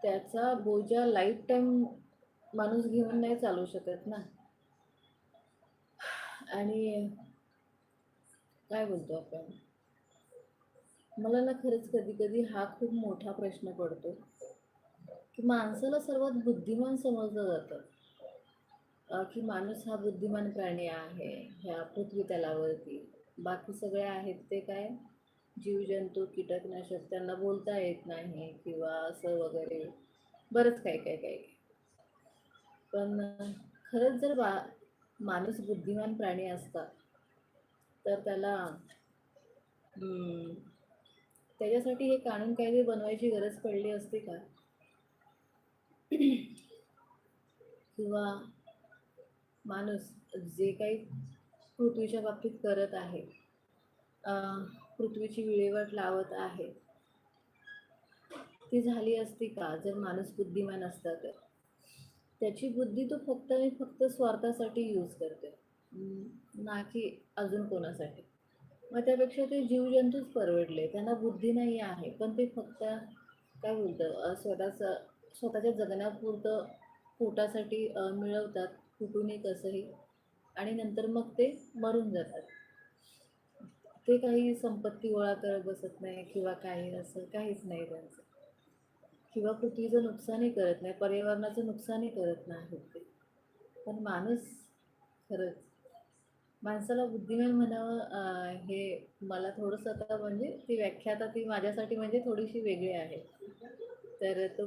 त्याचा बोजा life time माणूस घेऊन नाही चालू शकत ना. आणि काय बोलतो आपण, मला ना खरंच कधी कधी हा खूप मोठा प्रश्न पडतो की माणसाला सर्वात बुद्धिमान समजलं जातं, की माणूस हा बुद्धिमान प्राणी आहे ह्या पृथ्वी तलावरती. बाकी सगळे आहेत ते काय, जीवजंतू, कीटकनाशक, त्यांना बोलता येत नाही किंवा असं वगैरे, बरंच काय काय काय काय. पण खरंच जर माणूस बुद्धिमान प्राणी असता तर त्याला हम्म, त्याच्यासाठी हे कानून कायदे बनवायची गरज पडली असती का? किंवा माणूस जे काही पृथ्वीच्या बाबतीत करत आहे, पृथ्वीची विल्हेवाट लावत आहे, ती झाली असती का जर माणूस बुद्धिमान असता तर? त्याची बुद्धी तो फक्त आणि फक्त स्वार्थासाठी यूज करते, ना की अजून कोणासाठी. मग त्यापेक्षा ते जीवजंतूच परवडले, त्यांना बुद्धी नाही आहे पण ते फक्त काय बोलतं, स्वतःच्या जगण्यापुरतं पोटासाठी मिळवतात, कुठूनही कसंही, आणि नंतर मग ते मरून जातात. ते काही संपत्ती गोळा करत बसत नाही किंवा काही असं काहीच नाही त्यांचं, किंवा पृथ्वीचं नुकसानही करत नाही, पर्यावरणाचं नुकसानही करत नाही ते. पण माणूस, खरंच माणसाला बुद्धिमान म्हणावं, हे मला थोडंसं आता म्हणजे ती व्याख्या आता ती माझ्यासाठी म्हणजे थोडीशी वेगळी आहे. तर तो